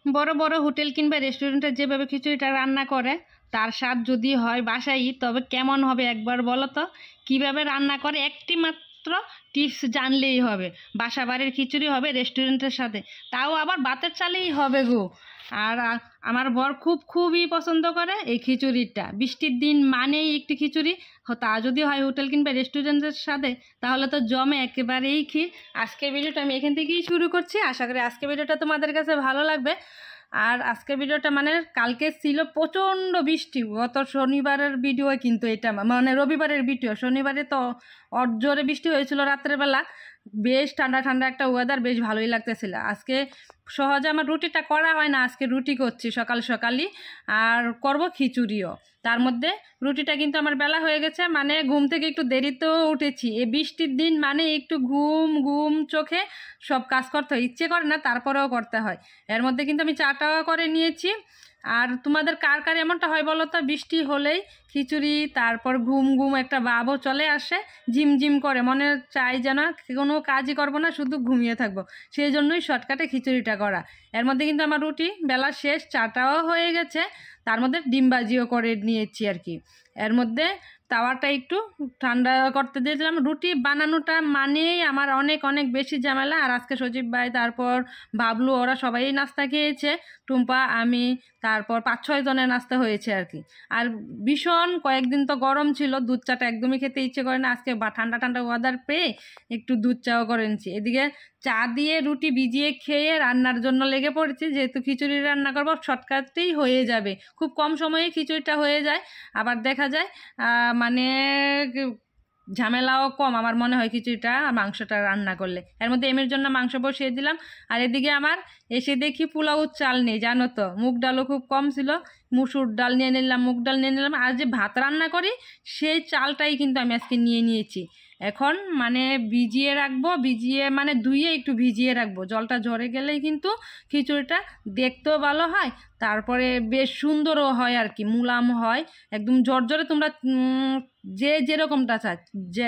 বড় বড় হোটেল কিংবা রেস্টুরেন্টে যেভাবে খিচুড়িটা রান্না করে তার স্বাদ যদি হয় বাসায়, তবে কেমন হবে একবার বলো তো। কীভাবে রান্না করে একটি মাত্র টিপস জানলেই হবে। বাসা বাড়ির খিচুড়ি হবে রেস্টুরেন্টের সাথে, তাও আবার ভাতের চালেই হবে গো। আর আমার বর খুবই পছন্দ করে এই খিচুড়িটা। বৃষ্টির দিন মানেই একটি খিচুড়ি, তা যদি হয় হোটেল কিংবা রেস্টুরেন্টের সাথে তাহলে তো জমে একেবারেই ক্ষীর। আজকের ভিডিওটা আমি এখান থেকেই শুরু করছি। আশা করি আজকের ভিডিওটা তোমাদের কাছে ভালো লাগবে। আর আজকের ভিডিওটা মানে কালকে ছিল প্রচণ্ড বৃষ্টি, গত শনিবারের ভিডিও কিন্তু এটা, মানে রবিবারের ভিডিও। শনিবারে তো জোরে বৃষ্টি হয়েছিল রাত্রেবেলা, বেশ ঠান্ডা ঠান্ডা একটা ওয়েদার, বেশ ভালোই লাগতেছিল। আজকে সহজে আমার রুটিটা করা হয় না, আজকে রুটি করছি সকাল সকালই, আর করব খিচুড়িও। তার মধ্যে রুটিটা কিন্তু আমার বেলা হয়ে গেছে, মানে ঘুম থেকে একটু দেরিতেও উঠেছি। এই বৃষ্টির দিন মানে একটু ঘুম ঘুম চোখে সব কাজ করতে হয়, ইচ্ছে করে না তারপরেও করতে হয়। এর মধ্যে কিন্তু আমি চাটাও করে নিয়েছি। আর তোমাদের কার কার এমনটা হয় বলো তো, বৃষ্টি হলেই খিচুড়ি, তারপর ঘুম ঘুম একটা ভাবও চলে আসে, ঝিমঝিম করে, মনে চাই যেন কোনো কাজই করবো না, শুধু ঘুমিয়ে থাকবো। সেই জন্যই শর্টকাটে খিচুড়িটা করা। এর মধ্যে কিন্তু আমার রুটি বেলা শেষ, চাটাও হয়ে গেছে, তার মধ্যে ডিম ভাজিও করে নিয়েছি আর কি। এর মধ্যে তাওয়াটা একটু ঠান্ডা করতে দিয়েছিলাম। রুটি বানানোটা মানেই আমার অনেক অনেক বেশি ঝামেলা। আর আজকে সজীব ভাই, তারপর বাবলু, ওরা সবাই নাস্তা খেয়েছে, টুম্পা, আমি, তারপর 5-6 জনের নাস্তা হয়েছে আর কি। আর ভীষণ কয়েকদিন তো গরম ছিল, দুধ চাটা একদমই খেতে ইচ্ছে করে না। আজকে ঠান্ডা ঠান্ডা ওয়েদার পেয়ে একটু দুধ চাও করে নিচ্ছি। এদিকে চা দিয়ে রুটি ভিজিয়ে খেয়ে রান্নার জন্য লেগে পড়েছি, যেহেতু খিচুড়ি রান্না করবো, শর্টকাটেই হয়ে যাবে, খুব কম সময়ে খিচুড়িটা হয়ে যায়। আবার দেখা যায় মানে ঝামেলাও কম আমার মনে হয় খিচুড়িটা আর মাংসটা রান্না করলে। এর মধ্যে এমের জন্য মাংস বসিয়ে দিলাম। আর এদিকে আমার এসে দেখি পোলাও চাল নেই, জানো তো, মুগ ডালও খুব কম ছিল, মুসুর ডাল নিয়ে নিলাম, মুগ ডাল নিয়ে নিলাম। আর যে ভাত রান্না করি সেই চালটাই কিন্তু আমি আজকে নিয়ে নিয়েছি। এখন মানে ভিজিয়ে রাখবো, ভিজিয়ে মানে ধুয়ে একটু ভিজিয়ে রাখবো, জলটা ঝরে গেলেই কিন্তু খিচুড়িটা দেখতেও ভালো হয়, তারপরে বেশ সুন্দরও হয় আর কি, মুলাম হয় একদম ঝরঝরে। তোমরা যে যেরকমটা চাই, যে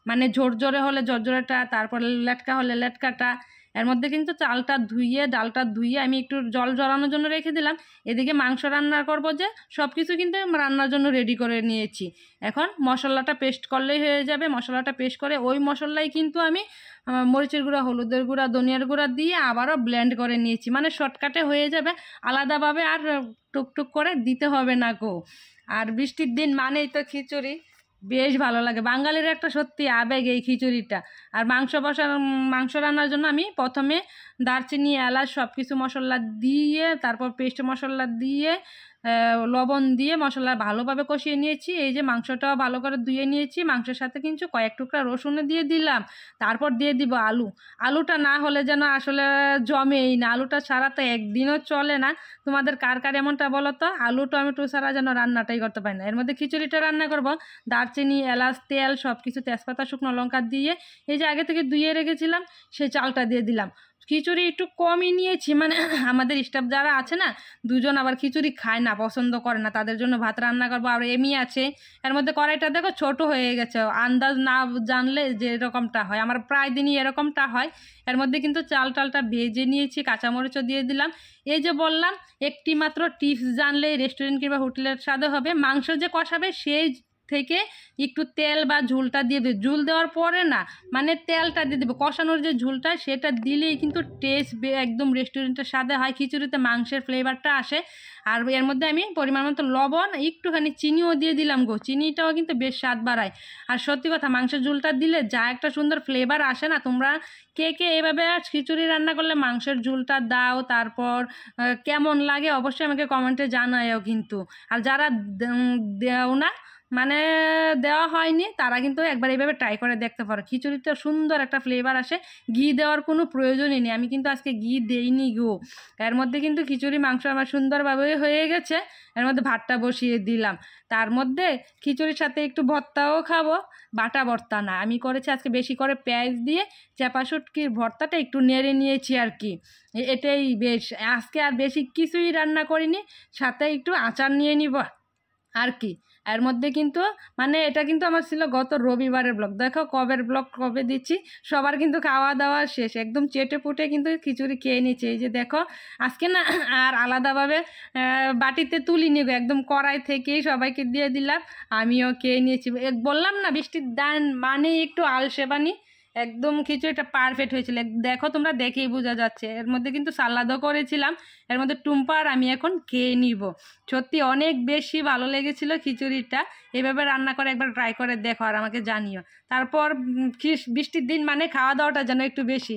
মানে ঝরঝরে হলে ঝরঝরেটা, তারপর লেটকা হলে লেটকাটা। এর মধ্যে কিন্তু চালটা ধুইয়ে, ডালটা ধুইয়ে আমি একটু জল ঝরানোর জন্য রেখে দিলাম। এদিকে মাংস রান্না করবো, যে সব কিছু কিন্তু রান্নার জন্য রেডি করে নিয়েছি। এখন মশলাটা পেস্ট করলেই হয়ে যাবে। মশলাটা পেস্ট করে ওই মশলাই কিন্তু আমি মরিচের গুঁড়া, হলুদের গুঁড়া, ধনিয়ার গুঁড়া দিয়ে আবারও ব্লেন্ড করে নিয়েছি, মানে শর্টকাটে হয়ে যাবে, আলাদাভাবে আর টুকটুক করে দিতে হবে না গো। আর বৃষ্টির দিন মানেই তো খিচুড়ি, বেশ ভালো লাগে, বাঙালির একটা সত্যি আবেগ এই খিচুড়িটা। আর মাংস রান্নার জন্য আমি প্রথমে দারচিনি, এলাচ সব কিছু মশলা দিয়ে, তারপর পেস্ট মশলা দিয়ে, লবণ দিয়ে মশলা ভালোভাবে কষিয়ে নিয়েছি। এই যে মাংসটাও ভালো করে ধুয়ে নিয়েছি, মাংসের সাথে কিন্তু কয়েক টুকরা রসুনও দিয়ে দিলাম। তারপর দিয়ে দিব আলু। আলুটা না হলে যেন আসলে জমেই না, আলুটা ছাড়া তো একদিনও চলে না। তোমাদের কার কার এমনটা বলো তো, আলু টমেটো ছাড়া যেন রান্নাটাই করতে পারি না। এর মধ্যে খিচুড়িটা রান্না করব, দারচিনি, এলাচ, তেল সব কিছু, তেজপাতা, শুকনো লঙ্কা দিয়ে এই যে আগে থেকে ধুয়ে রেখেছিলাম সেই চালটা দিয়ে দিলাম। খিচুড়ি একটু কমই নিয়েছি, মানে আমাদের স্টাফ যারা আছে না, দুজন আবার খিচুড়ি খায় না, পছন্দ করে না, তাদের জন্য ভাত রান্না করবো। আর এমনি আছে, এর মধ্যে কড়াইটা দেখো ছোট হয়ে গেছে, আন্দাজ না জানলে যে এরকমটা হয়, আমার প্রায় দিনই এরকমটা হয়। এর মধ্যে কিন্তু চালটা ভেজে নিয়েছি, কাঁচামরিচও দিয়ে দিলাম। এই যে বললাম একটি মাত্র টিপস জানলে রেস্টুরেন্ট কিংবা হোটেলের স্বাদে হবে। মাংস যে কষাবে সেই থেকে একটু তেল বা ঝোলটা দিয়ে দেবে, ঝোল দেওয়ার পরে না, মানে তেলটা দিয়ে দেবে, কষানোর যে ঝোলটা সেটা দিলেই কিন্তু টেস্ট একদম রেস্টুরেন্টের স্বাদে হয়, খিচুড়িতে মাংসের ফ্লেভারটা আসে। আর এর মধ্যে আমি পরিমাণ মতো লবণ, একটুখানি চিনিও দিয়ে দিলাম গো, চিনিটাও কিন্তু বেশ স্বাদ বাড়ায়। আর সত্যি কথা, মাংসের ঝোলটা দিলে যা একটা সুন্দর ফ্লেভার আসে না। তোমরা কে কে এভাবে খিচুড়ি রান্না করলে মাংসের ঝোলটা দাও, তারপর কেমন লাগে অবশ্যই আমাকে কমেন্টে জানায়ও কিন্তু। আর যারা দেও না, মানে দেওয়া হয়নি, তারা কিন্তু একবার এইভাবে ট্রাই করে দেখতে পারো, খিচুড়িতে সুন্দর একটা ফ্লেভার আসে। ঘি দেওয়ার কোনো প্রয়োজনই নেই, আমি কিন্তু আজকে ঘি দেইনি গো। এর মধ্যে কিন্তু খিচুড়ি মাংস আমার সুন্দরভাবে হয়ে গেছে। এর মধ্যে ভাতটা বসিয়ে দিলাম, তার মধ্যে খিচুড়ির সাথে একটু ভর্তাও খাবো। বাটা ভর্তা না, আমি করেছি আজকে বেশি করে পেঁয়াজ দিয়ে চাপা শুটকির ভর্তাটা একটু নেড়ে নিয়েছি আর কি। এটাই বেশ, আজকে আর বেশি কিছুই রান্না করিনি, সাথে একটু আচার নিয়ে নিব আর কি। এর মধ্যে কিন্তু মানে এটা কিন্তু আমার ছিল গত রবিবারের ব্লগ। দেখো কবের ব্লগ কবে দিচ্ছি। সবার কিন্তু খাওয়া দাওয়া শেষ, একদম চেটে পুটে কিন্তু খিচুড়ি খেয়ে নিচ্ছে। এই যে দেখো আজকে না আর আলাদাভাবে বাটিতে তুলিনি গো, একদম কড়াই থেকেই সবাইকে দিয়ে দিলাম, আমিও খেয়ে নিয়েছি। বললাম না বৃষ্টির দান মানে একটু আলসেবানি, একদম খিচুড়িটা পারফেক্ট হয়েছিল। দেখো তোমরা দেখেই বোঝা যাচ্ছে। এর মধ্যে কিন্তু সালাদও করেছিলাম, এর মধ্যে টুম্পা আর আমি এখন খেয়ে নিব। সত্যি অনেক বেশি ভালো লেগেছিল খিচুড়িটা। এভাবে রান্না করে একবার ট্রাই করে দেখো আর আমাকে জানিও। তারপর বৃষ্টির দিন মানে খাওয়া দাওয়াটা যেন একটু বেশি।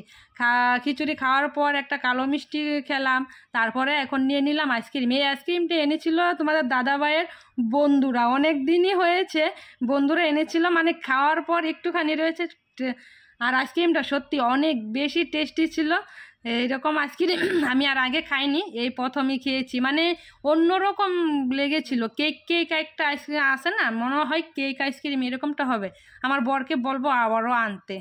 খিচুড়ি খাওয়ার পর একটা কালো মিষ্টি খেলাম, তারপরে এখন নিয়ে নিলাম আইসক্রিম। এই আইসক্রিমটা এনেছিল তোমাদের দাদাভাইয়ের বন্ধুরা, অনেক দিনই হয়েছে বন্ধুরা এনেছিল, মানে খাওয়ার পর একটুখানি রয়েছে। আর আইসক্রিমটা সত্যি অনেক বেশি টেস্টি ছিল। এইরকম আইসক্রিম আমি আর আগে খাইনি, এই প্রথমই খেয়েছি। মানে অন্যরকম লেগেছিল। কেক কেক একটা আইসক্রিম আছে না, মনে হয় কেক আইসক্রিম এরকমটা হবে। আমার বরকে বলবো আবারও আনতে।